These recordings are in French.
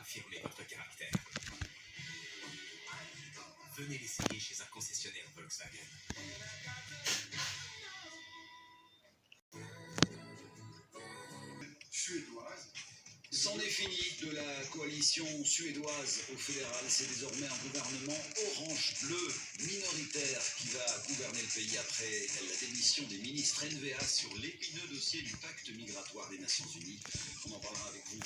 affirmer votre caractère. Venez l'essayer chez un concessionnaire Volkswagen. Suédoise. C'en est fini de la coalition suédoise au fédéral. C'est désormais un gouvernement orange-bleu minoritaire qui va gouverner le pays après la démission des ministres NVA sur l'épineux dossier du pacte migratoire des Nations Unies. On en parlera avec vous.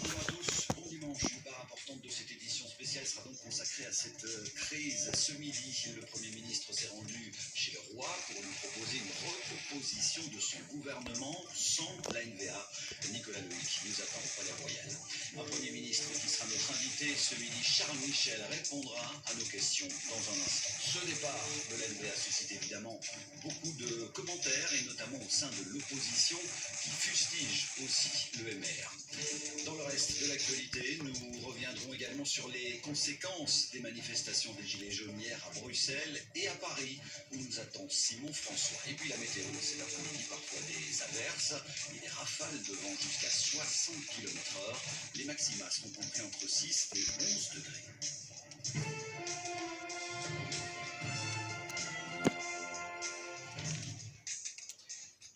Bonjour à tous, bon dimanche. Une part importante de cette édition spéciale sera donc consacrée à cette crise. Ce midi, le Premier ministre s'est rendu chez le roi pour lui proposer une recomposition de son gouvernement sans la NVA. Nicolas Loïc nous attend au Palais Royal. Un Premier ministre qui sera notre invité ce midi, Charles Michel, répondra à nos questions dans un instant. Ce départ de l'NVA suscite évidemment beaucoup de commentaires, et notamment au sein de l'opposition qui fustige aussi le MR. Dans le reste de l'actualité, nous reviendrons également sur les conséquences des manifestations des Gilets jaunes hier à Bruxelles et à Paris, où nous attend Simon François. Et puis la météo, cet après-midi, parfois des averses et des rafales de vent jusqu'à 60 km/h. Les maximas sont compris entre 6 et 11 degrés.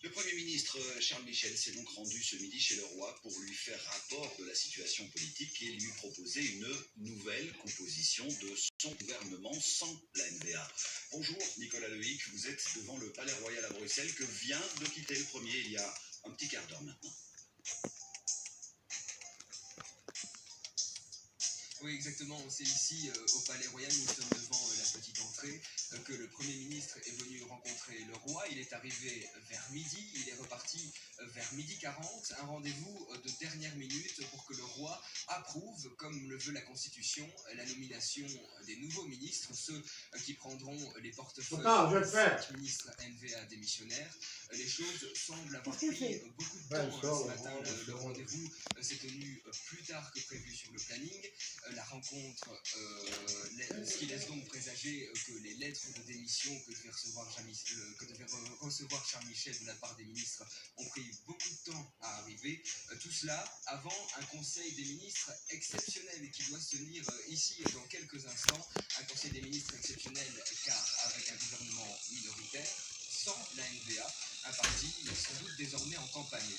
Le Premier ministre Charles Michel s'est donc rendu ce midi chez le roi pour lui faire rapport de la situation politique et lui proposer une nouvelle composition de son gouvernement sans la NVA. Bonjour Nicolas Loïc, vous êtes devant le Palais Royal à Bruxelles que vient de quitter le Premier il y a un petit quart d'heure maintenant. Oui, exactement. C'est ici, au Palais Royal, nous sommes devant la petite entrée, que le Premier ministre est venu rencontrer le roi. Il est arrivé vers midi, il est reparti vers 12h40. Un rendez-vous de dernière minute pour que le roi approuve, comme le veut la Constitution, la nomination des nouveaux ministres, ceux qui prendront les portefeuilles de 5 ministres NVA démissionnaires. Les choses semblent avoir pris beaucoup de temps ce matin. Le rendez-vous s'est tenu plus tard que prévu sur le planning. La rencontre, ce qui laisse donc présager que les lettres de démission que devait recevoir Charles Michel de la part des ministres ont pris beaucoup de temps à arriver. Tout cela avant un conseil des ministres exceptionnel qui doit se tenir ici dans quelques instants. Un conseil des ministres exceptionnel car avec un gouvernement minoritaire, sans la NVA, un parti sans doute désormais en campagne.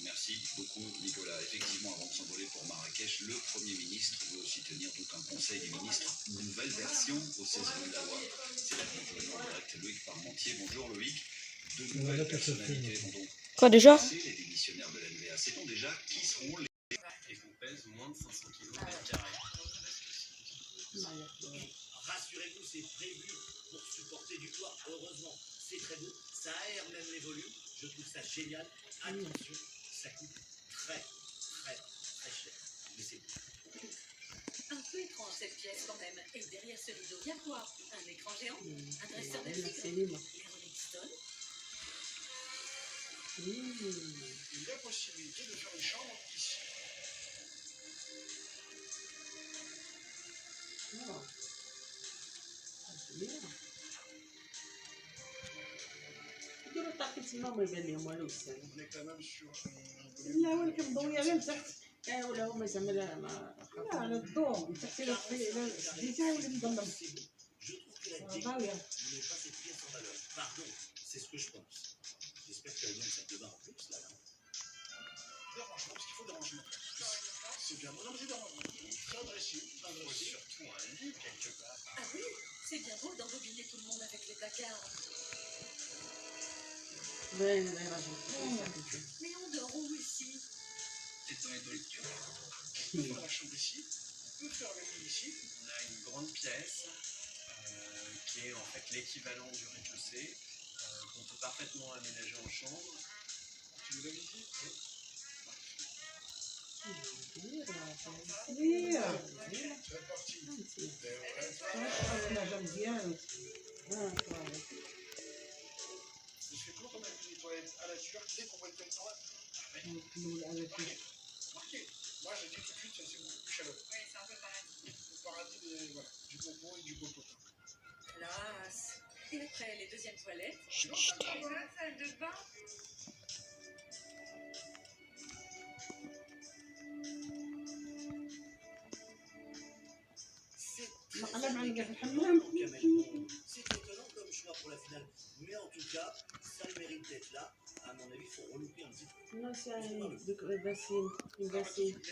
Merci beaucoup Nicolas. Effectivement, avant de s'envoler pour Marrakech, le Premier ministre veut aussi tenir donc un conseil des ministres, une nouvelle version au 16 rue de la loi. C'est là que nous rejoignons en direct Loïc Parmentier. Bonjour Loïc. De nouvelles personnalités vont donc passer les démissionnaires de l'NVA. Sait-on déjà qui seront les... Et qu'on pèse moins de 500 kg mètre carré. Rassurez-vous, c'est prévu pour supporter du poids. Heureusement, c'est très beau. Ça aère même les volumes. Je trouve ça génial. Attention, ça coûte très cher. Mais c'est beau. Un peu étrange cette pièce quand même. Et derrière ce rideau, il y a quoi? Un écran géant? Un dresseur de tigre? Les Rolling Stones? Il y a possibilité de faire une chambre ici. On est quand même sur لا ولكن ضوية غير لتحت ولا هما زعما لا الضوء تحت إلا شديتها ولا مظلم Je trouve que la technique ne met pas cette pièce en valeur. Pardon, c'est ce que je pense. J'espère qu'elle donne cette bain en plus là. Dérangement, parce qu'il faut dérangement. C'est bien. Non, mais c'est dérangement. Très dressé. Surtout un lit quelque part. Ah oui, c'est bien beau d'embobiner tout le monde avec les placards. Mais on dort où ici? C'est dans les deux lectures. On peut faire la chambre ici. On peut faire le lit ici. On a une grande pièce qui est en fait l'équivalent du rez-de-chaussée, qu'on peut parfaitement aménager en chambre. Tu veux la visite? Oui. C'est parti. Je fais comment on a vu les toilettes à la turque dès qu'on voit une toilette normale? Marqué. Moi je dis tout de suite, c'est beaucoup plus chaleureux. Oui, c'est un peu paradis. Le paradis voilà, du coco et du coco. Classe. Et après, les deuxièmes toilettes? Dans la salle de bain? مقلب على في الحمام. C'est étonnant comme choix pour la finale. Mais en tout cas, ça le mérite d'être là. À mon avis, il faut relooker un petit peu. Non, c'est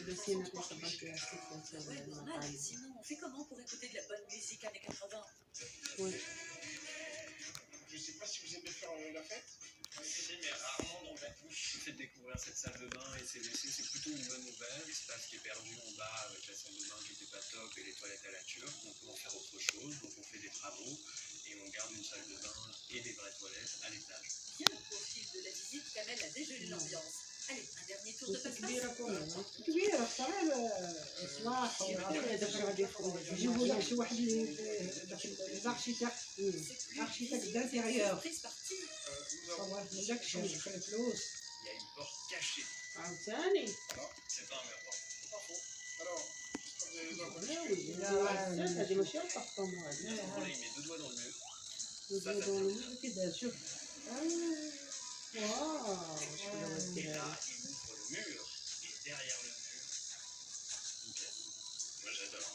Bassine a conservé Ouais, normal. Sinon, on fait comment pour écouter de la bonne musique années 80? Ouais. Je sais pas si vous aimez faire la fête. Si, mais rarement dans la bouche. Le fait de découvrir cette salle de bain et ses WC, c'est plutôt une bonne nouvelle. L'espace qui est perdu en bas avec la salle de bain qui n'était pas top et les toilettes à la turque, on peut en faire autre chose. Donc on fait des travaux et on garde une salle de bain et des vraies toilettes à l'étage. Bien, au fil de la visite, Kamel a dégelé l'ambiance. Allez, un dernier tour de بس passe-passe. كبيرة كمان كبيرة صراحة إصلاح وداك غادي يجيبوا لك شي واحد داك الارشيتكت دانتيريور Surprise partie. من داك الشيء دخل الفلوس Il y a une porte cachée. عاوتاني C'est pas un mur. Pas faux. Alors, j'espère que vous avez وي لا هذه ماشي البارطومون À ce هذه moment-là, il met deux doigts dans le mur. كي داير شوف واو Et là, il ouvre le mur. Et derrière le mur, une pièce. Moi, j'adore.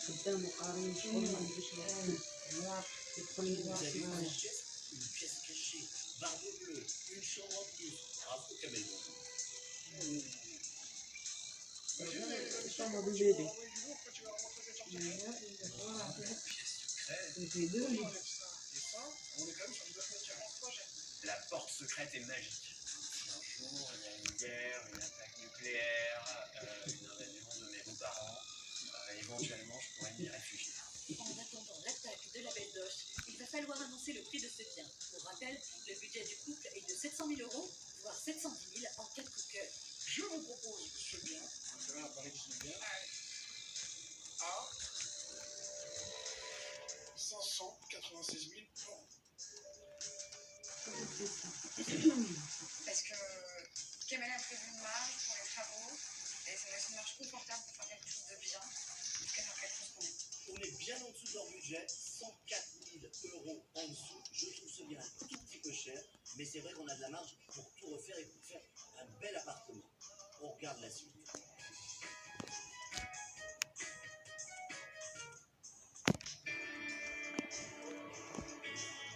قدام وقارين شغل ما عندوش يدخل Vous avez vu يدخل cette pièce? Une pièce cachée. Barbe bleue. Une chambre en plus. Bravo, Kamel. chambre de bébé. J'ai deux lits. On est quand même sur une 9 mètres 40 projet. La porte secrète est magique. Si un jour il y a une guerre, une attaque nucléaire, une invasion de mes beaux-parents, éventuellement je pourrais m'y réfugier. En attendant l'attaque de la Belle Doche, il va falloir annoncer le prix de ce bien. Pour rappel, le budget du couple est de 700 000 €, voire 710 000 en cas de coup de cœur. Je vous propose ce bien, un terrain à Paris 19e, à 596 000 €. Parce que Kamel a prévu une marge pour les travaux et ça laisse une marge confortable pour faire quelque chose de bien, jusqu'à faire quelque chose qu'on aime. On est bien en dessous de leur budget, 104 000 € en dessous. Je trouve ce bien un tout petit peu cher, mais c'est vrai qu'on a de la marge pour tout refaire et pour faire un bel appartement. On regarde la suite.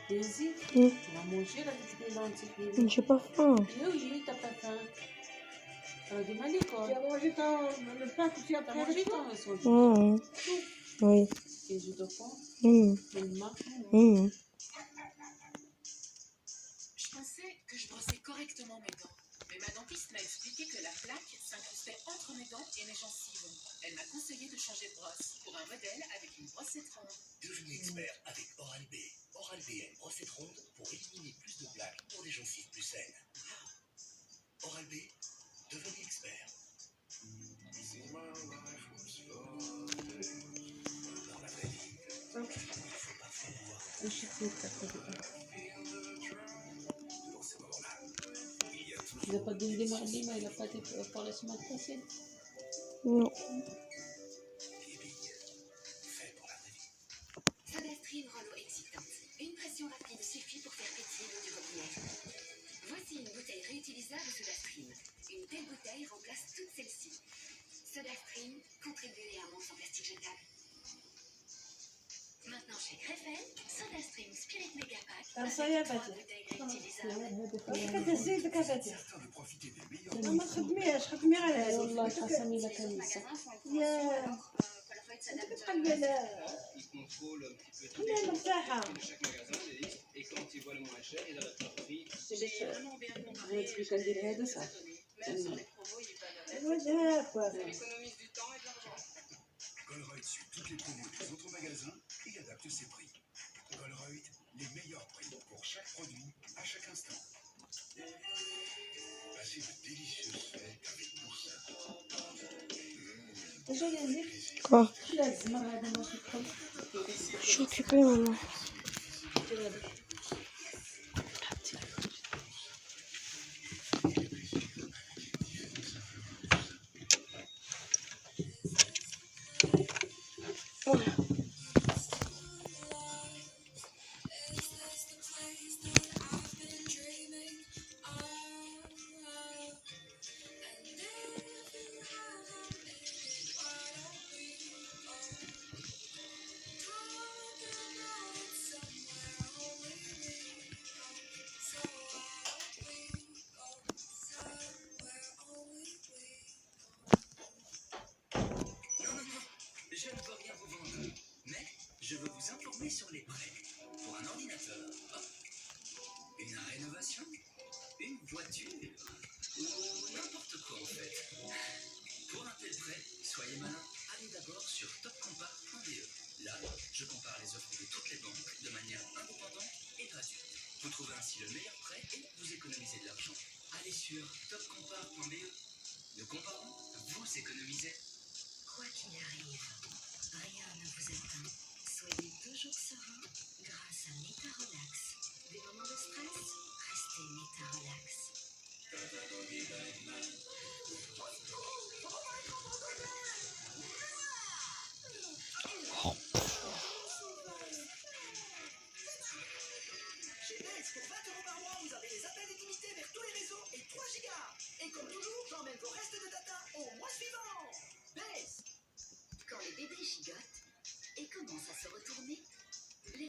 Vas-y, Mm. on va manger là depuis des lentilles. J'ai pas faim. Oui, t'as pas faim. Dis Malik, tu as mangé le pain que tu as mangé ton Mm. Oui. Les jus de pain, Mm. le main. Mm. Je pensais que je brossais correctement mes dents. Mais ma dentiste m'a expliqué que la plaque s'incrustait entre mes dents et mes gencives. Elle m'a conseillé de changer de brosse pour un modèle avec une brossette ronde. Devenez expert avec Oral-B. Oral-B a une brossette ronde pour éliminer plus de plaques pour des gencives plus saines. Oral-B, devenez expert. Dans la vraie vie, il faut parfois pouvoir Je suis dans ces moments-là. Il y a toujours Il n'a pas donné des mardima, il n'a pas été pour la semaine passée. Non. des billes faits pour la vraie vie. SodaStream Rollo Excitant. Une pression rapide suffit pour faire pétiller l'eau du robinet. Voici une bouteille réutilisable SodaStream. Une telle bouteille remplace toutes celles-ci. SodaStream, contribuez à un monde sans plastique jetable. Maintenant chez Krefel, SodaStream Spirit Mega Pack. أرصايا Trois فاتح. bouteilles réutilisables. كتهزي ديك فاتح. Certains de profiter des meilleurs ما تخدميهاش خدمي على هذه. والله قسمي لك Les autres نسى. magasins font une يا promotion alors que la feuille انت s'adapte كتقلبي على Ils contrôlent un petit peu tous خليها les مرتاحة. prix de chaque magasin, les listes, et quand ils voient le moins cher, ils adaptent leur prix. J'ai vraiment bien compris. هذا اللي كندير هذا صح. Même sur les promos, ils peuvent ايوا هاكا. ça économise du temps et de l'argent. Colruyt suit toutes les promos des autres magasins et adapte ses prix. Colruyt, les meilleurs prix pour chaque produit à chaque instant. Passez de délicieuses fêtes avec tout ça. اجا يزيد. Quoi? لازم هذا ما تدخل. Je suis occupée, maman. voiture ou n'importe quoi en fait. Pour un tel prêt, soyez malin, allez d'abord sur topcompare.de. Là, je compare les offres de toutes les banques de manière indépendante et gratuite. Vous trouvez ainsi le meilleur prêt et vous économisez de l'argent. Allez sur topcompare.de. Nous comparons, vous économisez. Quoi qu'il arrive, rien ne vous atteint. Soyez toujours serein grâce à Métarelax. Des moments de stress, restez Métarelax. Chez Base, pour 20 € par mois, vous avez les appels illimités vers tous les réseaux et 3 gigas. Et comme toujours, j'emmène vos restes de data au mois suivant. Base. Quand les bébés gigotent et commencent à se retourner,